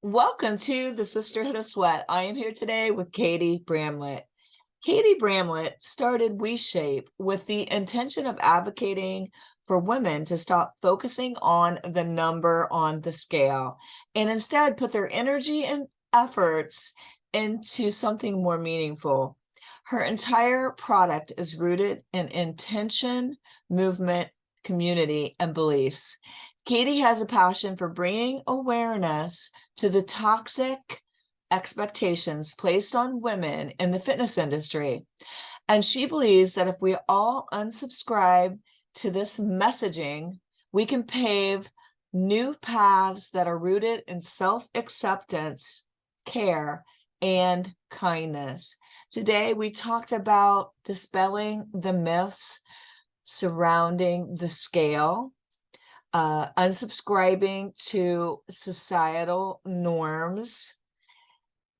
Welcome to the Sisterhood of Sweat. I am here today with Katie Bramlett. Katie Bramlett started We Shape with the intention of advocating for women to stop focusing on the number on the scale and instead put their energy and efforts into something more meaningful. Her entire product is rooted in intention, movement, community, and beliefs. Katie has a passion for bringing awareness to the toxic expectations placed on women in the fitness industry. And she believes that if we all unsubscribe to this messaging, we can pave new paths that are rooted in self-acceptance, care, and kindness. Today, we talked about dispelling the myths surrounding the scale, unsubscribing to societal norms,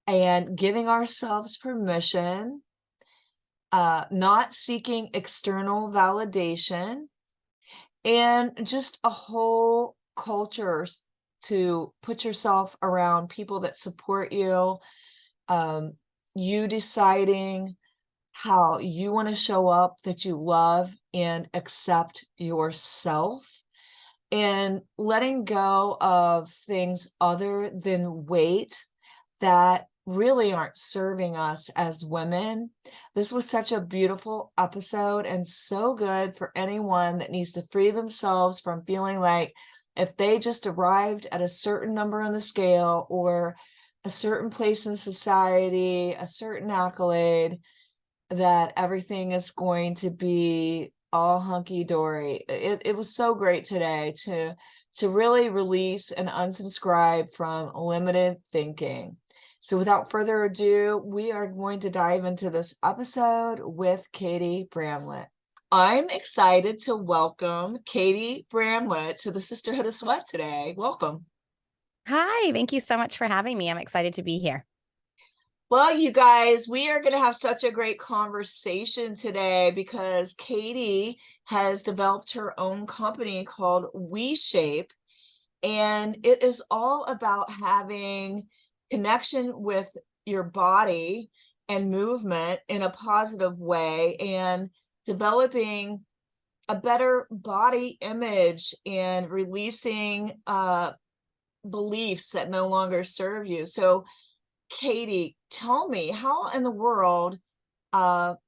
and giving ourselves permission, not seeking external validation, and just a whole culture to put yourself around people that support you, you deciding how you want to show up, that you love and accept yourself, and letting go of things other than weight that really aren't serving us as women. This was such a beautiful episode and so good for anyone that needs to free themselves from feeling like if they just arrived at a certain number on the scale or a certain place in society, a certain accolade, that everything is going to be all hunky-dory. It was so great today to really release and unsubscribe from limited thinking. So without further ado, we are going to dive into this episode with Katie Bramlett. I'm excited to welcome Katie Bramlett to the Sisterhood of Sweat today. Welcome. Hi, thank you so much for having me. I'm excited to be here. Well, you guys, we are going to have such a great conversation today because Katie has developed her own company called We Shape, and it is all about having connection with your body and movement in a positive way and developing a better body image and releasing beliefs that no longer serve you. So Katie, tell me, how in the world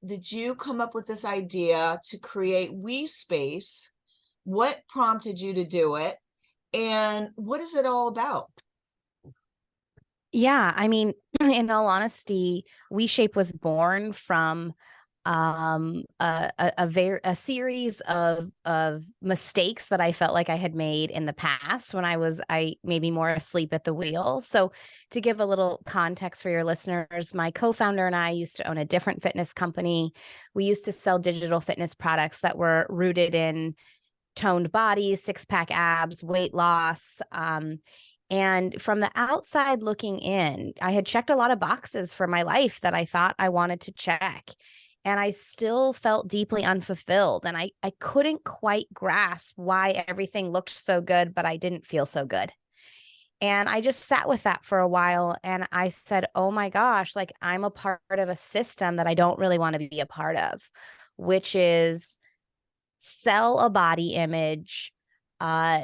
did you come up with this idea to create We Space? What prompted you to do it? And what is it all about? Yeah, I mean, in all honesty, WeShape was born from a series of mistakes that I felt like I had made in the past when I maybe more asleep at the wheel. So to give a little context for your listeners, my co-founder and I used to own a different fitness company. We used to sell digital fitness products that were rooted in toned bodies, six-pack abs, weight loss. And from the outside looking in, I had checked a lot of boxes for my life that I thought I wanted to check. And I still felt deeply unfulfilled. And I couldn't quite grasp why everything looked so good, but I didn't feel so good. And I just sat with that for a while. And I said, oh my gosh, like I'm a part of a system that I don't really want to be a part of, which is sell a body image, uh,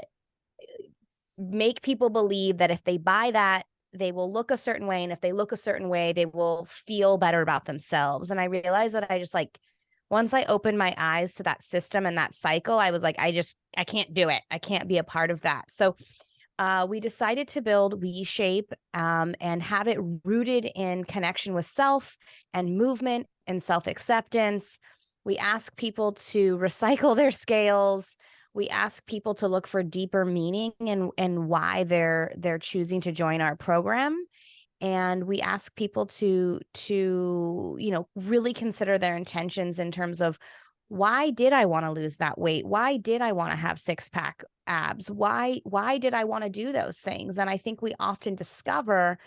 make people believe that if they buy that, they will look a certain way. And if they look a certain way, they will feel better about themselves. And I realized that once I opened my eyes to that system and that cycle, I was like, I can't do it. I can't be a part of that. So we decided to build WeShape and have it rooted in connection with self and movement and self-acceptance. We ask people to recycle their scales. We ask people to look for deeper meaning and why they're choosing to join our program. And we ask people to really consider their intentions in terms of, why did I want to lose that weight? Why did I want to have six-pack abs? Why did I want to do those things? And I think we often discover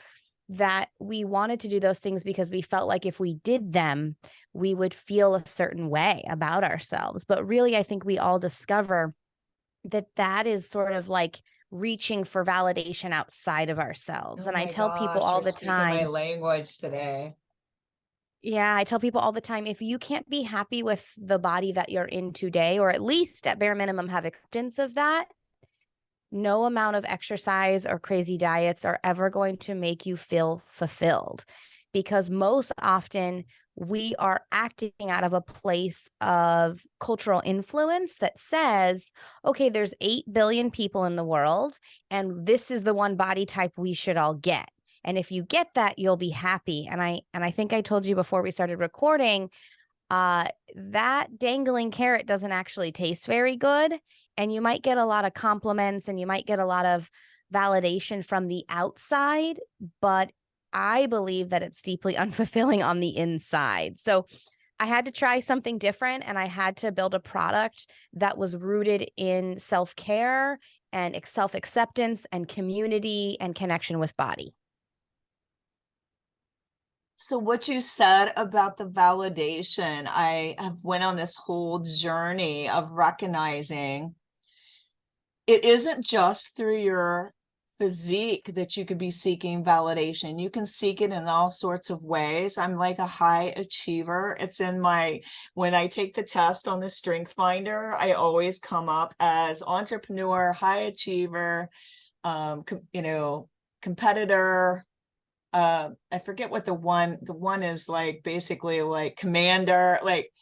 that we wanted to do those things because we felt like if we did them, we would feel a certain way about ourselves. But really, I think we all discover that is sort of like reaching for validation outside of ourselves. Oh And I my tell people gosh, all you're the speaking my time, language today. yeah, I tell people all the time, if you can't be happy with the body that you're in today, or at least at bare minimum have acceptance of that, no amount of exercise or crazy diets are ever going to make you feel fulfilled, because most often we are acting out of a place of cultural influence that says, okay, there's 8 billion people in the world, and this is the one body type we should all get. And if you get that, you'll be happy. And I think I told you before we started recording, that dangling carrot doesn't actually taste very good. And you might get a lot of compliments and you might get a lot of validation from the outside, but I believe that it's deeply unfulfilling on the inside. So I had to try something different, and I had to build a product that was rooted in self-care and self-acceptance and community and connection with body. So what you said about the validation, I have went on this whole journey of recognizing it isn't just through your physique that you could be seeking validation. You can seek it in all sorts of ways. I'm like a high achiever. It's in my, when I take the test on the Strength Finder, I always come up as entrepreneur, high achiever, competitor. I forget what the one is, like basically like commander, like,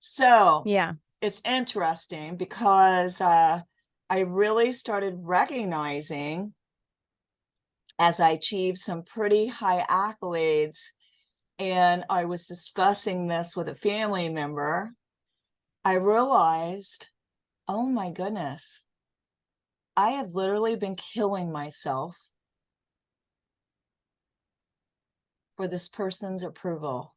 so Yeah. it's interesting because I really started recognizing as I achieved some pretty high accolades, and I was discussing this with a family member, I realized, oh my goodness, I have literally been killing myself for this person's approval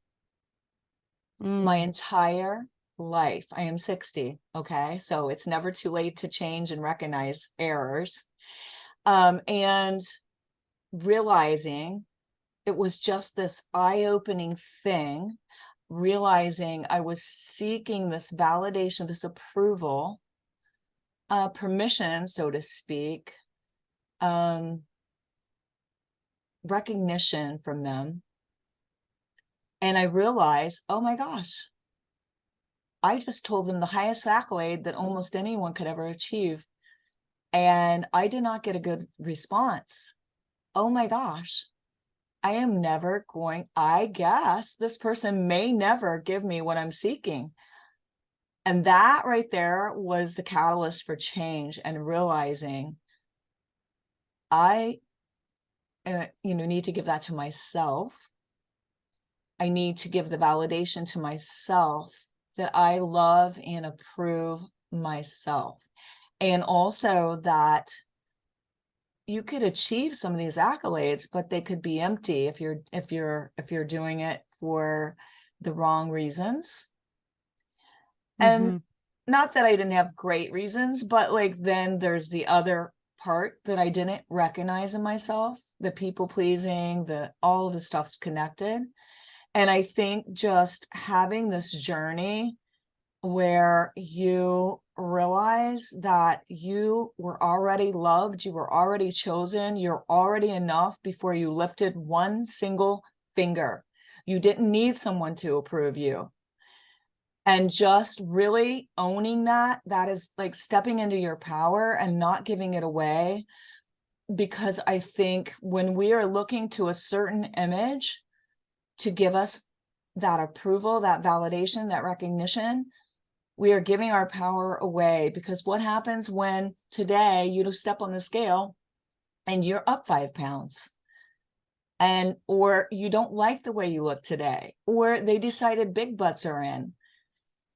my entire life. I am 60. Okay. So it's never too late to change and recognize errors. And realizing it was just this eye-opening thing, realizing I was seeking this validation, this approval, permission, so to speak, recognition from them. And I realized, oh my gosh, I just told them the highest accolade that almost anyone could ever achieve. And I did not get a good response. Oh my gosh, I am never going, I guess this person may never give me what I'm seeking. And that right there was the catalyst for change and realizing I need to give that to myself. I need to give the validation to myself that I love and approve myself. And also that you could achieve some of these accolades, but they could be empty if you're doing it for the wrong reasons. And not that I didn't have great reasons, but like then there's the other part that I didn't recognize in myself, the people pleasing, the all of the stuff's connected. And I think just having this journey where you realize that you were already loved, you were already chosen, you're already enough before you lifted one single finger. You didn't need someone to approve you. And just really owning that is like stepping into your power and not giving it away. Because I think when we are looking to a certain image to give us that approval, that validation, that recognition, we are giving our power away. Because what happens when today you step on the scale and you're up 5 pounds, and or you don't like the way you look today, or they decided big butts are in,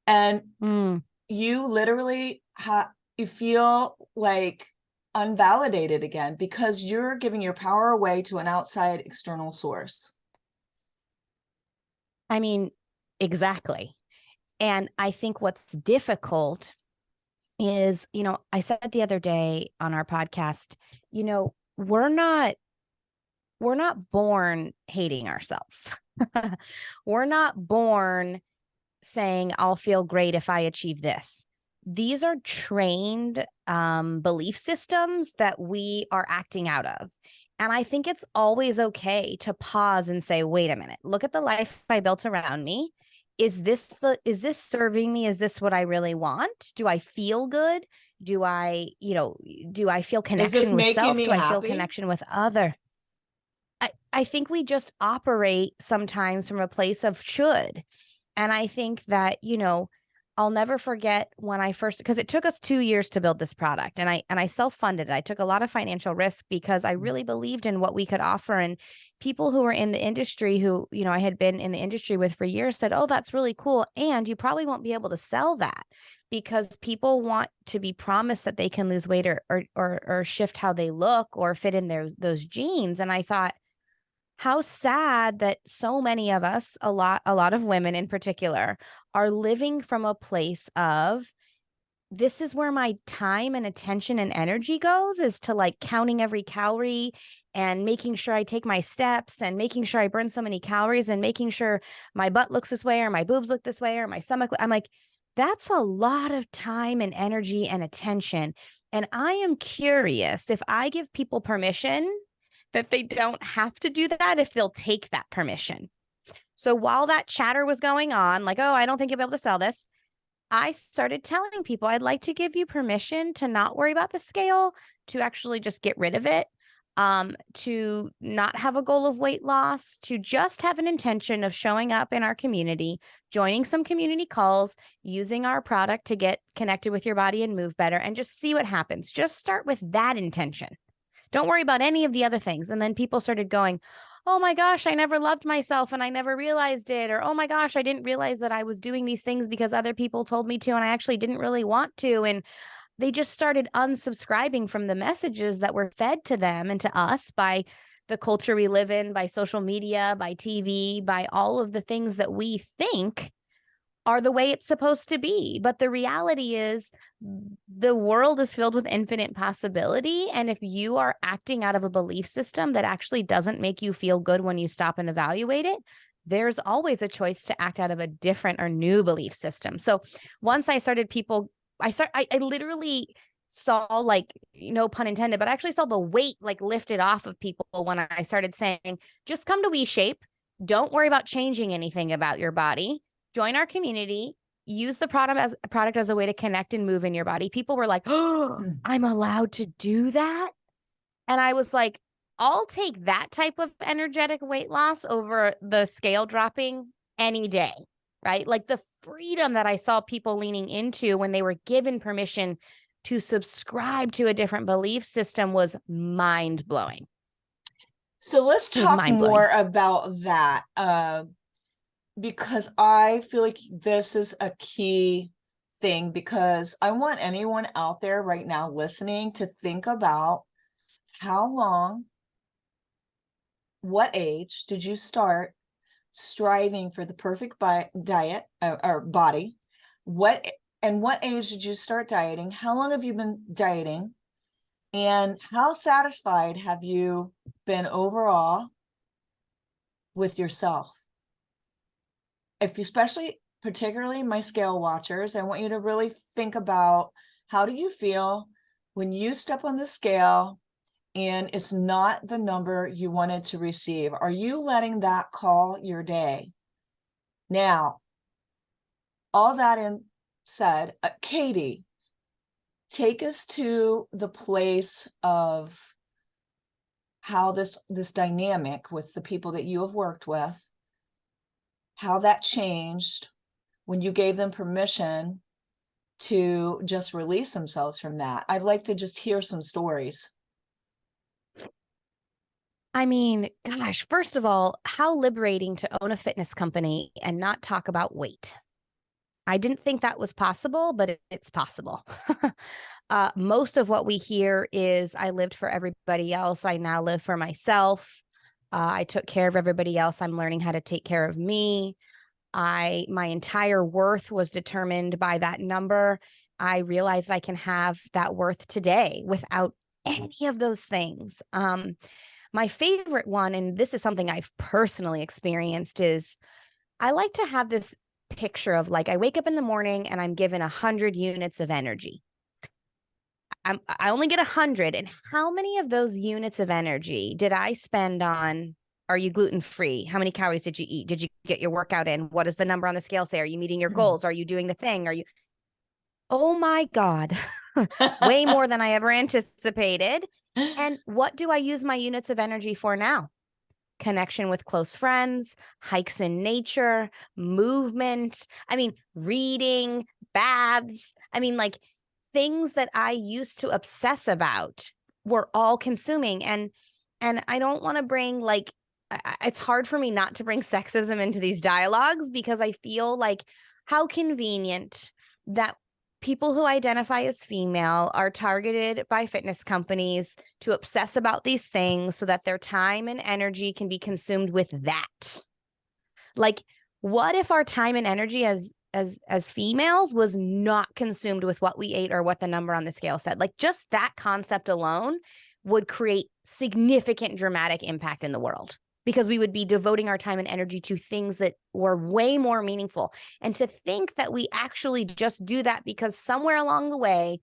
and you literally you feel like unvalidated again because you're giving your power away to an outside external source. I mean, exactly. And I think what's difficult is, I said the other day on our podcast, we're not born hating ourselves. We're not born saying, I'll feel great if I achieve this. these are trained belief systems that we are acting out of. And I think it's always okay to pause and say, wait a minute, look at the life I built around me. Is this serving me? Is this what I really want? Do I feel good? Do I, do I feel Is this connection with making self? me Do I feel happy? connection with other? I think we just operate sometimes from a place of should. And I think that, I'll never forget when I first, because it took us 2 years to build this product, and I self-funded it. I took a lot of financial risk because I really believed in what we could offer. And people who were in the industry who, I had been in the industry with for years said, oh, that's really cool. And you probably won't be able to sell that because people want to be promised that they can lose weight or shift how they look or fit in those jeans. And I thought, how sad that so many of us, a lot of women in particular, are living from a place of, this is where my time and attention and energy goes, is to like counting every calorie and making sure I take my steps and making sure I burn so many calories and making sure my butt looks this way or my boobs look this way or my stomach. I'm like, that's a lot of time and energy and attention. And I am curious if I give people permission that they don't have to do that, if they'll take that permission. So while that chatter was going on, like, oh, I don't think you'll be able to sell this, I started telling people, I'd like to give you permission to not worry about the scale, to actually just get rid of it, to not have a goal of weight loss, to just have an intention of showing up in our community, joining some community calls, using our product to get connected with your body and move better, and just see what happens. Just start with that intention. Don't worry about any of the other things. And then people started going, oh my gosh, I never loved myself and I never realized it. Or, oh my gosh, I didn't realize that I was doing these things because other people told me to and I actually didn't really want to. And they just started unsubscribing from the messages that were fed to them and to us by the culture we live in, by social media, by TV, by all of the things that we think are the way it's supposed to be. But the reality is the world is filled with infinite possibility. And if you are acting out of a belief system that actually doesn't make you feel good when you stop and evaluate it, there's always a choice to act out of a different or new belief system. So once I started I literally saw, like, no pun intended, but I actually saw the weight like lifted off of people when I started saying, just come to WeShape. Don't worry about changing anything about your body. Join our community, use the product as a way to connect and move in your body. People were like, oh, I'm allowed to do that. And I was like, I'll take that type of energetic weight loss over the scale dropping any day, right? Like the freedom that I saw people leaning into when they were given permission to subscribe to a different belief system was mind blowing. So let's talk more about that. Because I feel like this is a key thing, because I want anyone out there right now listening to think about how long, what age did you start striving for the perfect diet or body? What age did you start dieting? How long have you been dieting? And how satisfied have you been overall with yourself? If especially particularly my scale watchers, I want you to really think about, how do you feel when you step on the scale and it's not the number you wanted to receive? Are you letting that call your day? Now, all that in said, Katie, take us to the place of how this dynamic with the people that you have worked with, how that changed when you gave them permission to just release themselves from that. I'd like to just hear some stories. I mean, gosh, first of all, how liberating to own a fitness company and not talk about weight. I didn't think that was possible, but it's possible. Most of what we hear is, I lived for everybody else. I now live for myself. I took care of everybody else. I'm learning how to take care of me. My entire worth was determined by that number. I realized I can have that worth today without any of those things. My favorite one, and this is something I've personally experienced, is I like to have this picture of like, I wake up in the morning and I'm given 100 units of energy. I only get 100. And how many of those units of energy did I spend on, are you gluten free? How many calories did you eat? Did you get your workout in? What does the number on the scale say? Are you meeting your goals? Are you doing the thing? Are you, oh my God, way more than I ever anticipated. And what do I use my units of energy for now? Connection with close friends, hikes in nature, movement. I mean, reading, baths. I mean, like things that I used to obsess about were all consuming. And I don't want to bring like, it's hard for me not to bring sexism into these dialogues because I feel like how convenient that people who identify as female are targeted by fitness companies to obsess about these things so that their time and energy can be consumed with that. Like, what if our time and energy as females was not consumed with what we ate or what the number on the scale said? Like, just that concept alone would create significant dramatic impact in the world, because we would be devoting our time and energy to things that were way more meaningful. And to think that we actually just do that because somewhere along the way,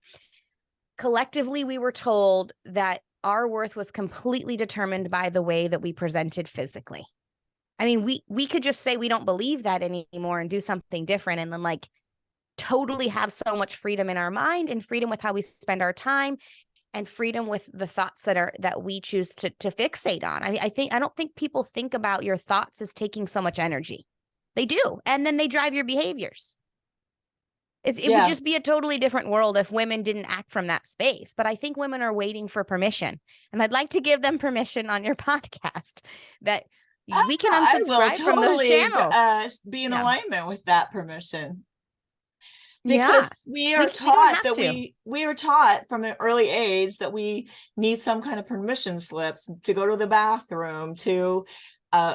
collectively, we were told that our worth was completely determined by the way that we presented physically. I mean, we could just say we don't believe that anymore and do something different, and then like totally have so much freedom in our mind and freedom with how we spend our time and freedom with the thoughts that we choose to fixate on. I mean, I don't think people think about your thoughts as taking so much energy. They do, and then they drive your behaviors. It would just be a totally different world if women didn't act from that space. But I think women are waiting for permission, and I'd like to give them permission on your podcast that we can I will unsubscribe from those totally channels. be in Yeah, alignment with that permission. yeah. Because we We are don't taught have that to. we are taught from an early age that we need some kind of permission slips to go to the bathroom, to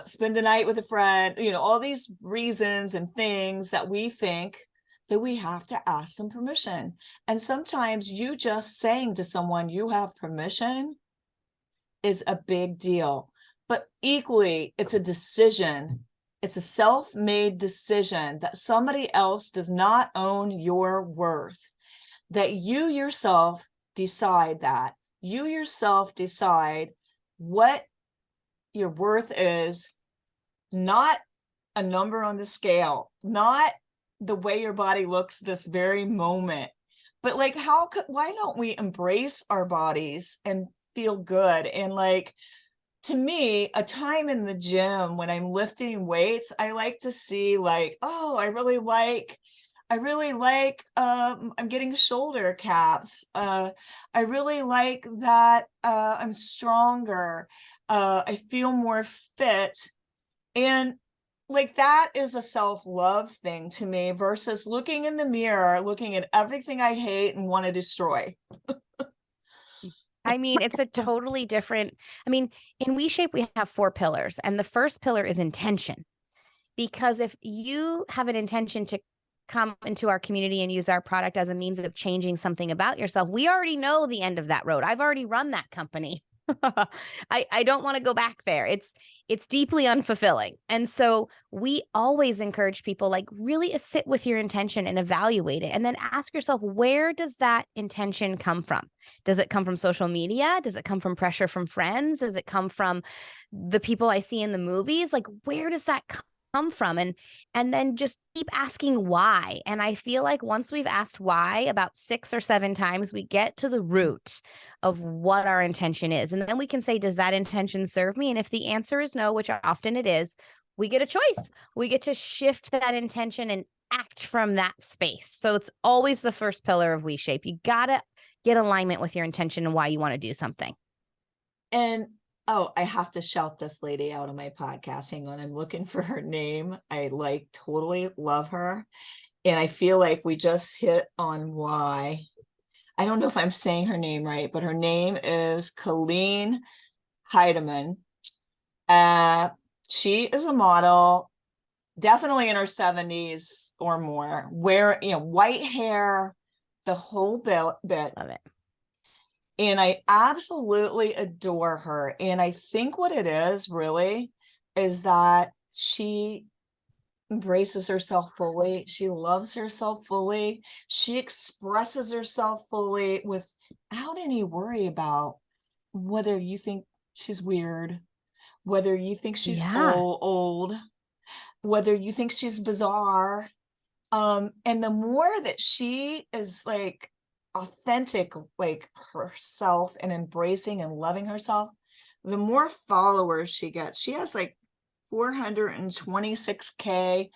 spend a night with a friend, you know, all these reasons and things that we think that we have to ask some permission. And sometimes you just saying to someone you have permission is a big deal. But equally, it's a decision. It's a self-made decision that somebody else does not own your worth, that you yourself decide that. You yourself decide what your worth is, not a number on the scale, not the way your body looks this very moment. But like, why don't we embrace our bodies and feel good? And like, to me, a time in the gym when I'm lifting weights, I like to see like, oh, I'm getting shoulder caps. I really like that I'm stronger. I feel more fit. And like that is a self-love thing to me versus looking in the mirror, looking at everything I hate and want to destroy. I mean, it's a totally different. I mean, in WeShape, we have 4 pillars, and the first pillar is intention. Because if you have an intention to come into our community and use our product as a means of changing something about yourself, we already know the end of that road. I've already run that company. I don't want to go back there. It's deeply unfulfilling. And so we always encourage people like really sit with your intention and evaluate it, and then ask yourself, where does that intention come from? Does it come from social media? Does it come from pressure from friends? Does it come from the people I see in the movies? Like, where does that come from? And then just keep asking why. And I feel like once we've asked why about 6 or 7 times, we get to the root of what our intention is. And then we can say, does that intention serve me? And if the answer is no, which often it is, we get a choice. We get to shift that intention and act from that space. So it's always the first pillar of WeShape. You got to get alignment with your intention and why you want to do something. And oh, I have to shout this lady out on my podcast. Hang on, I'm looking for her name. I like totally love her. And I feel like we just hit on why. I don't know if I'm saying her name right, but her name is Colleen Heidemann. She is a model, definitely in her 70s or more, white hair, the whole bit. Love it. And I absolutely adore her. And I think what it is really is that she embraces herself fully. She loves herself fully. She expresses herself fully without any worry about whether you think she's weird, whether you think she's Yeah. old, whether you think she's bizarre. And the more that she is like authentic, like herself and embracing and loving herself, the more followers she gets. She has like 426K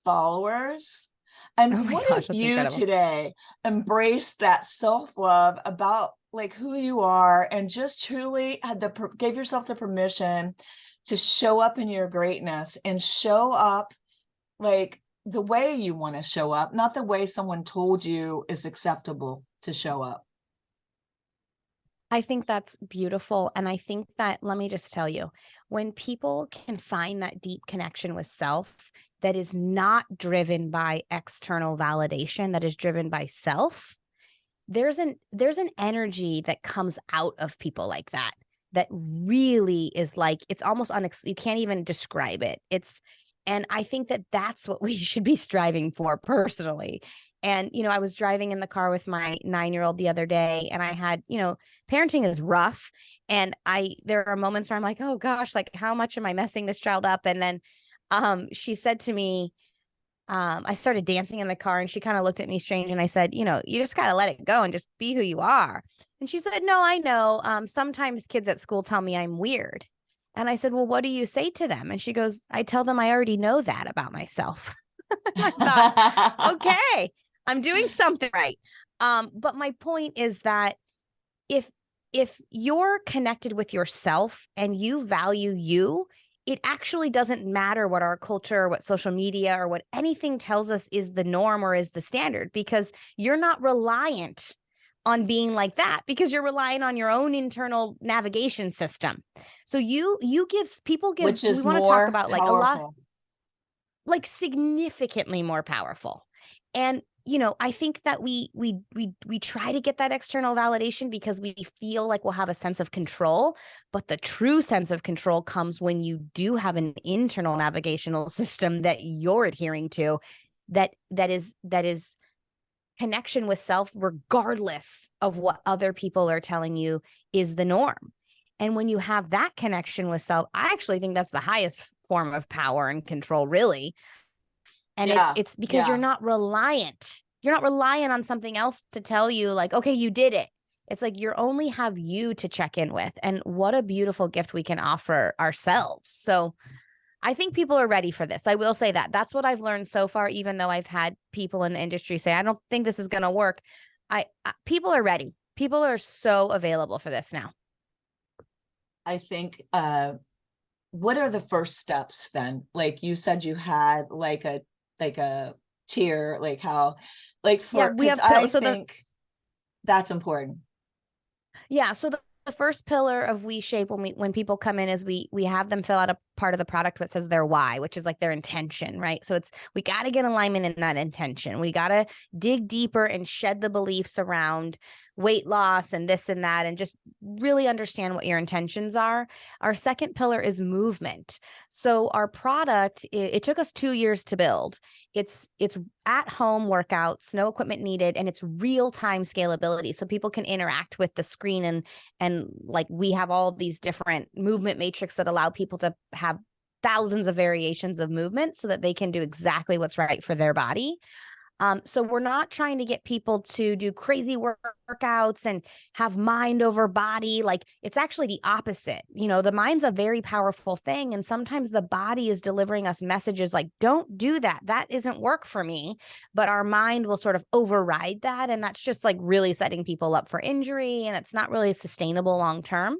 followers. And Oh my what gosh, if that's you incredible. today embrace that self-love about like who you are and just truly gave yourself the permission to show up in your greatness and show up like the way you want to show up, not the way someone told you is acceptable to show up. I think that's beautiful. And I think that, let me just tell you, when people can find that deep connection with self that is not driven by external validation, that is driven by self, there's an energy that comes out of people like that that really is like, it's almost you can't even describe it. And I think that that's what we should be striving for personally. And, I was driving in the car with my 9-year-old the other day, and I had, parenting is rough. And there are moments where I'm like, oh gosh, like how much am I messing this child up? And then she said to me, I started dancing in the car, and she kind of looked at me strange, and I said, you just got to let it go and just be who you are. And she said, no, I know. Sometimes kids at school tell me I'm weird. And I said, well, what do you say to them? And she goes, I tell them I already know that about myself. And I thought, okay, I'm doing something right. But my point is that if if you're connected with yourself and you value you, it actually doesn't matter what our culture or what social media or what anything tells us is the norm or is the standard, because you're not reliant on being like that, because you're relying on your own internal navigation system. So you give, Which we is want to talk more about like a lot, powerful. like significantly more powerful. And I think that we try to get that external validation because we feel like we'll have a sense of control, but the true sense of control comes when you do have an internal navigational system that you're adhering to, that is connection with self regardless of what other people are telling you is the norm. And when you have that connection with self, I actually think that's the highest form of power and control, really. And it's Yeah. it's because you're Yeah. not reliant. You're not reliant on something else to tell you like, okay, you did it. It's like you only have you to check in with. And what a beautiful gift we can offer ourselves. So I think people are ready for this. I will say that. That's what I've learned so far, even though I've had people in the industry say, I don't think this is going to work. People are ready. People are so available for this now. I think what are the first steps then? Like you said you had like a tier, like how like Yeah, for we because have I pills. So think that's important. the first pillar of We Shape, when people come in, is we have them fill out a part of the product that says their why, which is like their intention, right? So we got to get alignment in that intention. We got to dig deeper and shed the beliefs around weight loss and this and that, and just really understand what your intentions are. Our second pillar is movement. So our product, it took us 2 years to build. It's at home workouts, no equipment needed, and it's real time scalability. So people can interact with the screen, and like we have all these different movement matrix that allow people to have thousands of variations of movement so that they can do exactly what's right for their body. So we're not trying to get people to do crazy workouts and have mind over body. Like it's actually the opposite. The mind's a very powerful thing. And sometimes the body is delivering us messages like, don't do that. That isn't work for me. But our mind will sort of override that. And that's just like really setting people up for injury. And it's not really sustainable long term.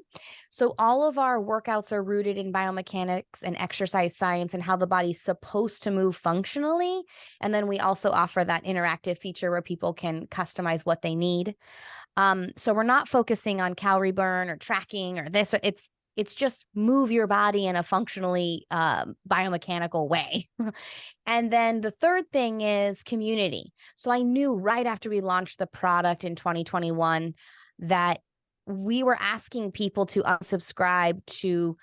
So all of our workouts are rooted in biomechanics and exercise science and how the body's supposed to move functionally. And then we also offer that interactive feature where people can customize what they need. So we're not focusing on calorie burn or tracking or this. It's just move your body in a functionally biomechanical way. And then the third thing is community. So I knew right after we launched the product in 2021 that we were asking people to unsubscribe to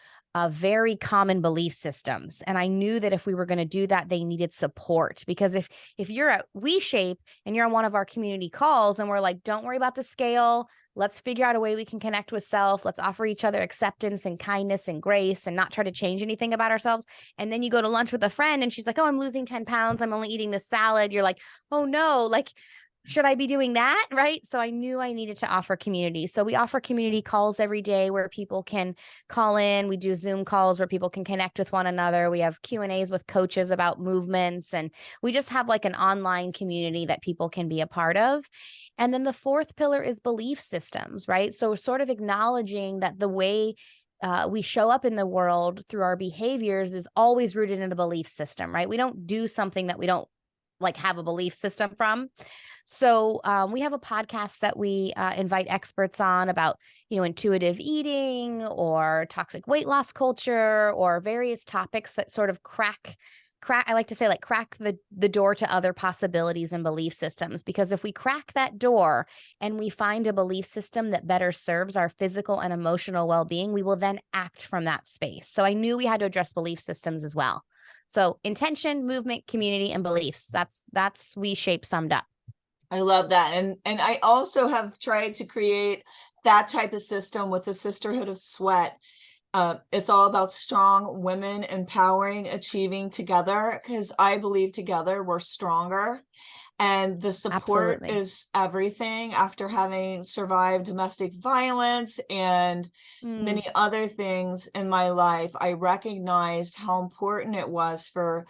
very common belief systems. And I knew that if we were going to do that, they needed support, because if you're at WeShape and you're on one of our community calls and we're like, don't worry about the scale, let's figure out a way we can connect with self, let's offer each other acceptance and kindness and grace and not try to change anything about ourselves. And then you go to lunch with a friend and she's like, oh, I'm losing 10 pounds, I'm only eating this salad. You're like, oh no, like, should I be doing that? Right. So I knew I needed to offer community. So we offer community calls every day where people can call in. We do Zoom calls where people can connect with one another. We have Q&As with coaches about movements. And we just have like an online community that people can be a part of. And then the fourth pillar is belief systems, right? So sort of acknowledging that the way we show up in the world through our behaviors is always rooted in a belief system, right? We don't do something that we don't like have a belief system from. So we have a podcast that we invite experts on about, intuitive eating or toxic weight loss culture or various topics that sort of crack, I like to say, like, crack the door to other possibilities and belief systems. Because if we crack that door and we find a belief system that better serves our physical and emotional well-being, we will then act from that space. So I knew we had to address belief systems as well. So intention, movement, community, and beliefs. That's WeShape summed up. I love that. And I also have tried to create that type of system with the Sisterhood of Sweat. It's all about strong women empowering, achieving together, because I believe together we're stronger. And the support Absolutely. is everything. After having survived domestic violence and many other things in my life, I recognized how important it was for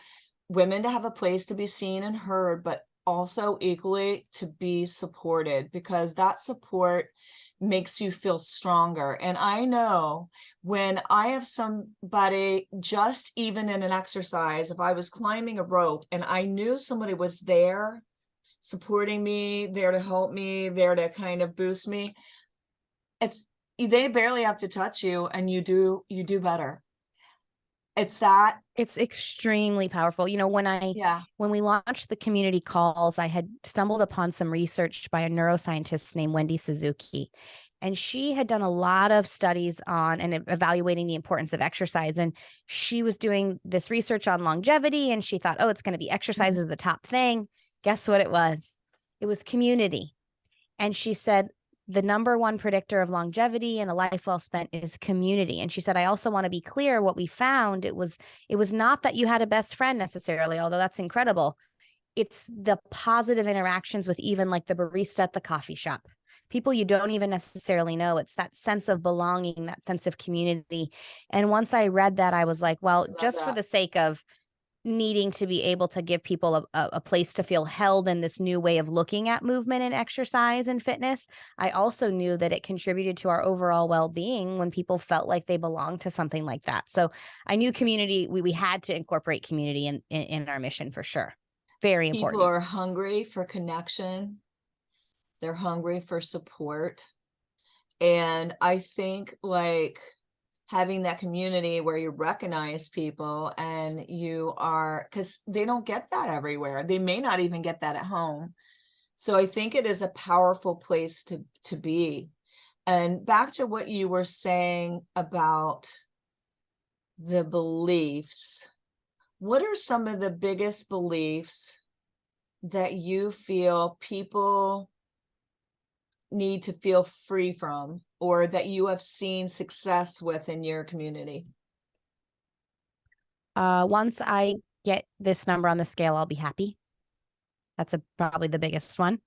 women to have a place to be seen and heard, but also equally to be supported, because that support makes you feel stronger. And I know when I have somebody, just even in an exercise, if I was climbing a rope and I knew somebody was there supporting me, there to help me, there to kind of boost me, they barely have to touch you and you do better. It's extremely powerful. When we launched the community calls, I had stumbled upon some research by a neuroscientist named Wendy Suzuki. And she had done a lot of studies on and evaluating the importance of exercise. And she was doing this research on longevity. And she thought, oh, it's going to be exercise is the top thing. Guess what it was? It was community. And she said, the number one predictor of longevity and a life well spent is community. And she said, I also want to be clear, what we found, it was not that you had a best friend necessarily, although that's incredible. It's the positive interactions with even like the barista at the coffee shop, people you don't even necessarily know. It's that sense of belonging, that sense of community. And once I read that, I was like, well, just for the sake of needing to be able to give people a place to feel held in this new way of looking at movement and exercise and fitness, I also knew that it contributed to our overall well-being when people felt like they belonged to something like that. So I knew community, we had to incorporate community in our mission for sure. Very important. People are hungry for connection. They're hungry for support. And I think like having that community where you recognize people and you are, because they don't get that everywhere. They may not even get that at home. So I think it is a powerful place to be. And back to what you were saying about the beliefs, what are some of the biggest beliefs that you feel people need to feel free from, or that you have seen success with in your community? Once I get this number on the scale, I'll be happy. That's probably the biggest one.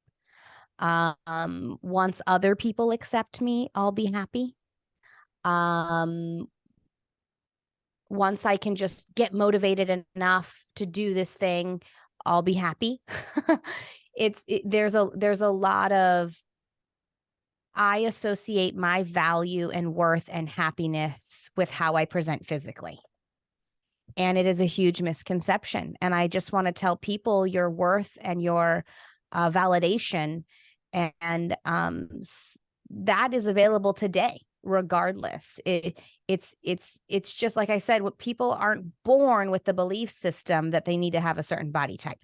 Once other people accept me, I'll be happy. Once I can just get motivated enough to do this thing, I'll be happy. There's a lot of, I associate my value and worth and happiness with how I present physically. And it is a huge misconception. And I just want to tell people your worth and your validation, and that is available today, regardless. It's just like I said, what people aren't born with the belief system that they need to have a certain body type.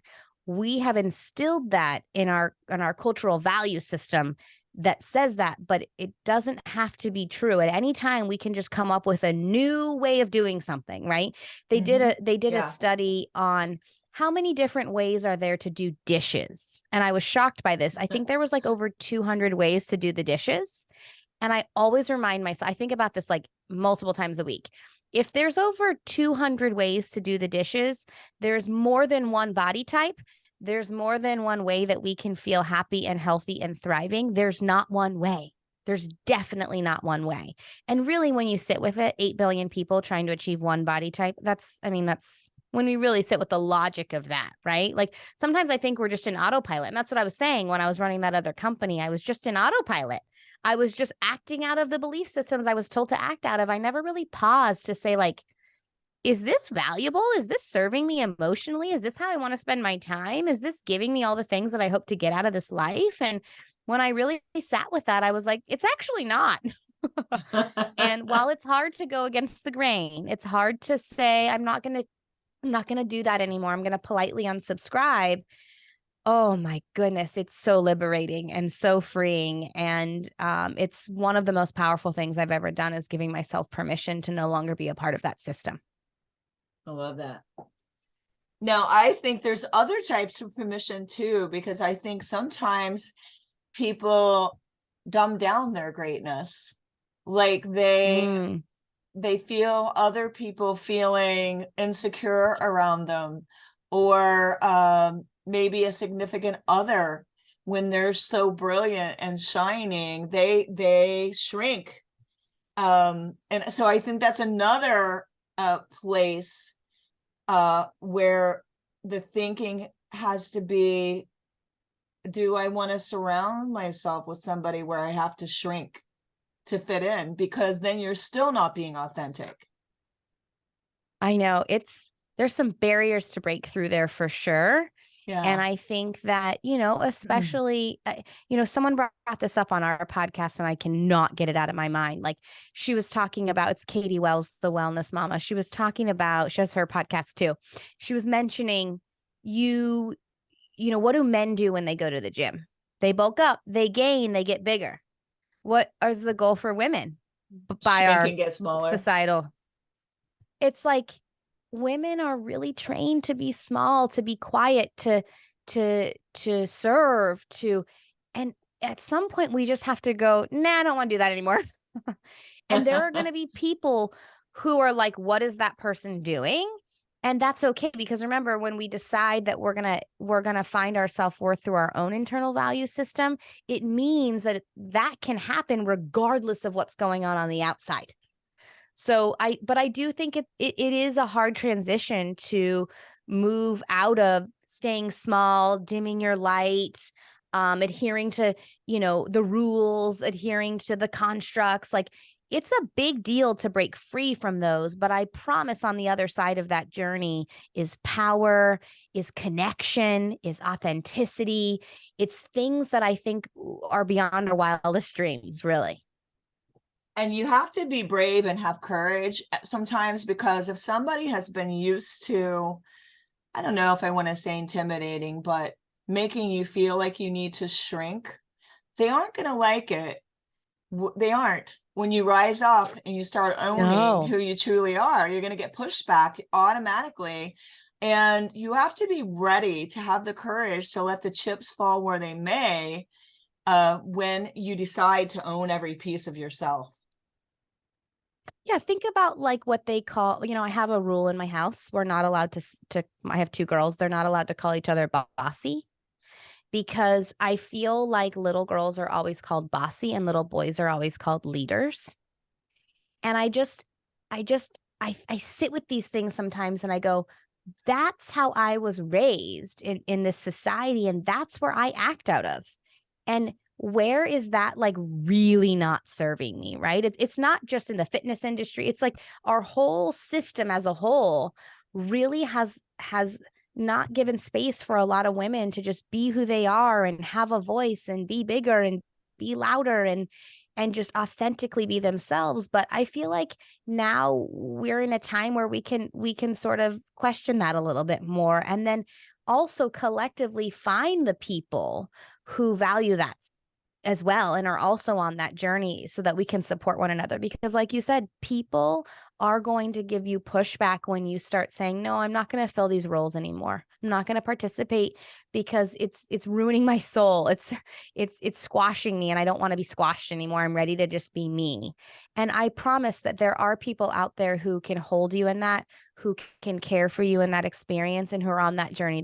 We have instilled that in our cultural value system that says that, but it doesn't have to be true. At any time, we can just come up with a new way of doing something, right? They did a Yeah. study on how many different ways are there to do dishes. And I was shocked by this. I think there was like over 200 ways to do the dishes. And I always remind myself, I think about this like multiple times a week. If there's over 200 ways to do the dishes, there's more than one body type. There's more than one way that we can feel happy and healthy and thriving. There's not one way. There's definitely not one way. And really, when you sit with it, 8 billion people trying to achieve one body type, that's when we really sit with the logic of that, right? Like sometimes I think we're just in autopilot. And that's what I was saying when I was running that other company. I was just in autopilot. I was just acting out of the belief systems I was told to act out of. I never really paused to say, like, is this valuable? Is this serving me emotionally? Is this how I want to spend my time? Is this giving me all the things that I hope to get out of this life? And when I really sat with that, I was like, it's actually not. And while it's hard to go against the grain, it's hard to say, I'm not going to do that anymore. I'm going to politely unsubscribe. Oh my goodness, it's so liberating and so freeing. And it's one of the most powerful things I've ever done is giving myself permission to no longer be a part of that system. I love that. Now, I think there's other types of permission too, because I think sometimes people dumb down their greatness. Like they feel other people feeling insecure around them, or maybe a significant other, when they're so brilliant and shining, they shrink. And so I think that's another place where the thinking has to be, do I want to surround myself with somebody where I have to shrink to fit in? Because then you're still not being authentic. I know there's some barriers to break through there for sure. Yeah. And I think that, especially, someone brought this up on our podcast and I cannot get it out of my mind. Like she was talking about, it's Katie Wells, the wellness mama. She was talking about, she has her podcast too. She was mentioning what do men do when they go to the gym? They bulk up, they gain, they get bigger. What is the goal for women by Shrink our and get smaller. societal? It's like women are really trained to be small, to be quiet, to serve, and at some point we just have to go, nah, I don't want to do that anymore. And there are going to be people who are like, what is that person doing? And that's okay, because remember, when we decide that we're gonna find our self-worth through our own internal value system, it means that can happen regardless of what's going on the outside. So I do think it is a hard transition to move out of staying small, dimming your light, adhering to, the rules, adhering to the constructs. Like it's a big deal to break free from those. But I promise on the other side of that journey is power, is connection, is authenticity. It's things that I think are beyond our wildest dreams, really. And you have to be brave and have courage sometimes, because if somebody has been used to, I don't know if I want to say intimidating, but making you feel like you need to shrink, they aren't going to like it. They aren't. When you rise up and you start owning who you truly are, you're going to get pushed back automatically. And you have to be ready to have the courage to let the chips fall where they may, when you decide to own every piece of yourself. Yeah, think about like what they call, I have a rule in my house. We're not allowed to I have 2 girls. They're not allowed to call each other bossy, because I feel like little girls are always called bossy and little boys are always called leaders. And I sit with these things sometimes and I go, that's how I was raised in this society. And that's where I act out of. And where is that like really not serving me, right? It's not just in the fitness industry. It's like our whole system as a whole really has not given space for a lot of women to just be who they are and have a voice and be bigger and be louder and just authentically be themselves. But I feel like now we're in a time where we can sort of question that a little bit more, and then also collectively find the people who value that as well and are also on that journey so that we can support one another. Because like you said, people are going to give you pushback when you start saying, no, I'm not going to fill these roles anymore. I'm not going to participate because it's ruining my soul. It's squashing me and I don't want to be squashed anymore. I'm ready to just be me. And I promise that there are people out there who can hold you in that, who can care for you in that experience and who are on that journey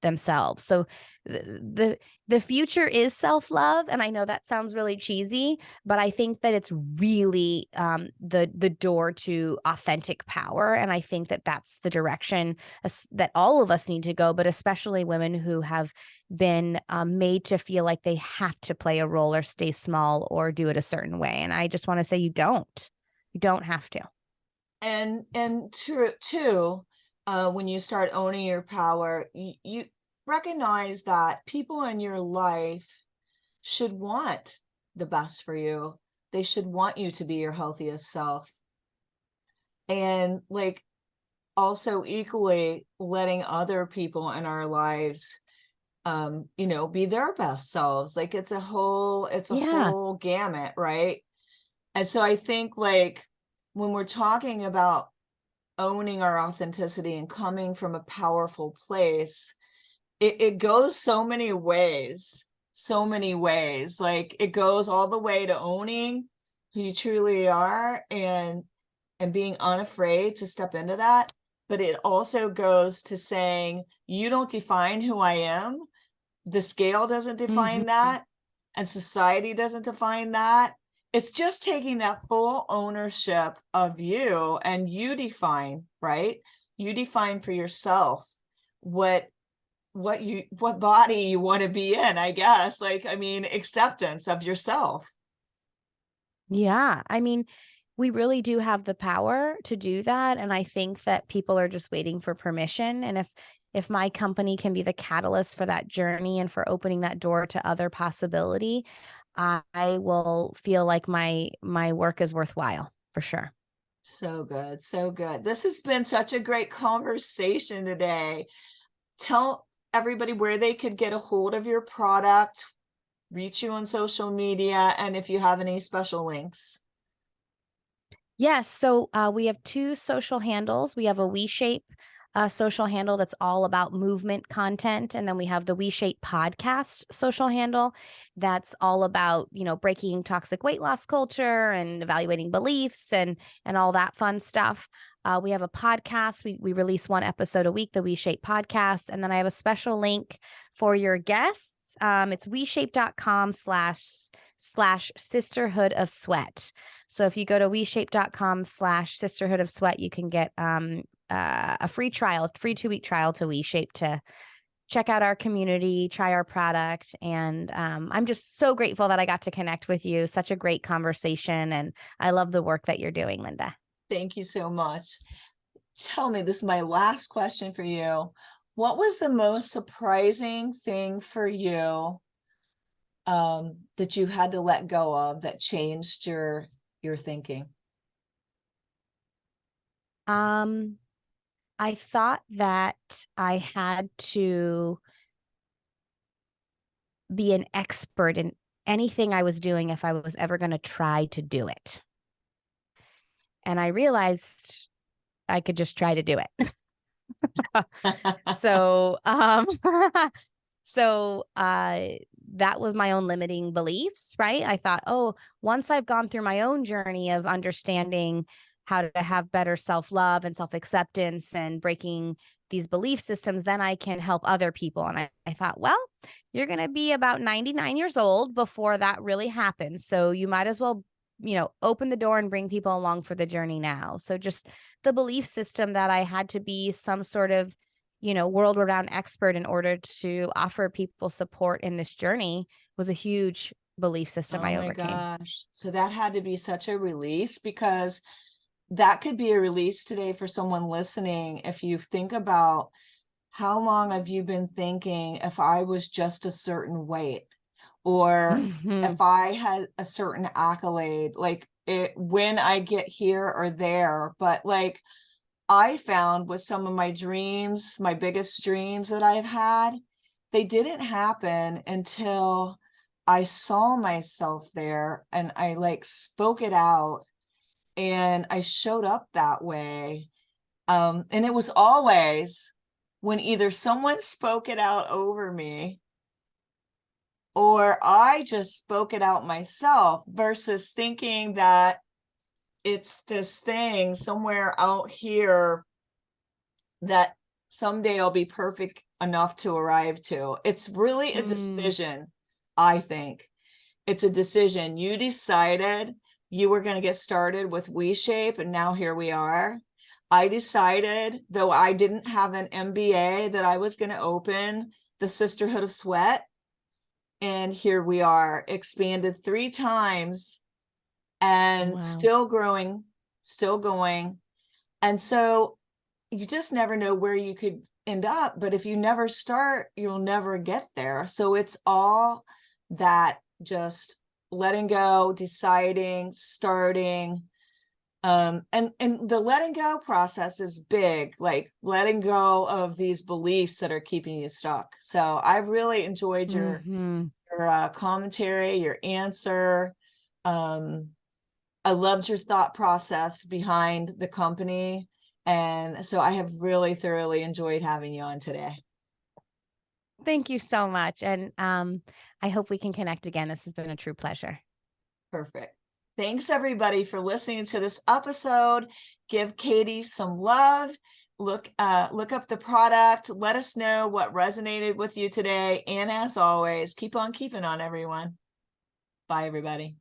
themselves. So the future is self-love, and I know that sounds really cheesy, but I think that it's really the door to authentic power, and I think that that's the direction that all of us need to go, but especially women who have been made to feel like they have to play a role or stay small or do it a certain way. And I just want to say you don't have to. And true too, when you start owning your power, you recognize that people in your life should want the best for you. They should want you to be your healthiest self. And like also equally letting other people in our lives be their best selves. Like it's a Yeah. whole gamut, right? And so I think like when we're talking about owning our authenticity and coming from a powerful place, it goes so many ways. Like it goes all the way to owning who you truly are and being unafraid to step into that. But it also goes to saying, you don't define who I am. The scale doesn't define Mm-hmm. that, and society doesn't define that. It's just taking that full ownership of you, and you define, right? You define for yourself what what body you want to be in, I guess. Like, I mean, acceptance of yourself. Yeah. I mean, we really do have the power to do that. And I think that people are just waiting for permission. And if my company can be the catalyst for that journey and for opening that door to other possibility, I will feel like my work is worthwhile for sure. So good, so good. This has been such a great conversation today. Tell everybody where they could get a hold of your product, reach you on social media, and if you have any special links. Yes. So we have two social handles. We have a WeShape social handle that's all about movement content. And then we have the WeShape podcast social handle that's all about, breaking toxic weight loss culture and evaluating beliefs and all that fun stuff. We have a podcast. We release one episode a week, the WeShape podcast. And then I have a special link for your guests. It's WeShape.com// sisterhood of sweat. So if you go to WeShape.com// sisterhood of sweat, you can get a free 2-week trial to WeShape to check out our community, try our product. And I'm just so grateful that I got to connect with you. Such a great conversation. And I love the work that you're doing, Linda. Thank you so much. Tell me, this is my last question for you. What was the most surprising thing for you that you had to let go of that changed your thinking? I thought that I had to be an expert in anything I was doing if I was ever going to try to do it. And I realized I could just try to do it. So, that was my own limiting beliefs, right? I thought, oh, once I've gone through my own journey of understanding how to have better self-love and self-acceptance and breaking these belief systems, then I can help other people. And I thought, well, you're going to be about 99 years old before that really happens. So you might as well, open the door and bring people along for the journey now. So just the belief system that I had to be some sort of, world-renowned expert in order to offer people support in this journey was a huge belief system Oh I my overcame. gosh. So that had to be such a release, because that could be a release today for someone listening. If you think about how long have you been thinking, if I was just a certain weight, or Mhm. if I had a certain accolade, like it when I get here or there. But like I found with some of my dreams, my biggest dreams that I've had, they didn't happen until I saw myself there and I like spoke it out and I showed up that way. And it was always when either someone spoke it out over me or I just spoke it out myself versus thinking that it's this thing somewhere out here that someday I'll be perfect enough to arrive to. It's really a Mm, decision, I think. It's a decision. You decided you were going to get started with WeShape, and now here we are. I decided, though I didn't have an MBA, that I was going to open the Sisterhood of Sweat. And here we are, expanded 3 times and wow. still growing, still going. And so you just never know where you could end up. But if you never start, you'll never get there. So it's all that just letting go, deciding, starting. And the letting go process is big, like letting go of these beliefs that are keeping you stuck. So I really enjoyed your Hmm. commentary, your answer. Um, I loved your thought process behind the company. And so I have really thoroughly enjoyed having you on today. Thank you so much. And I hope we can connect again. This has been a true pleasure. Perfect. Thanks everybody for listening to this episode. Give Katie some love. Look up the product. Let us know what resonated with you today. And as always, keep on keeping on, everyone. Bye, everybody.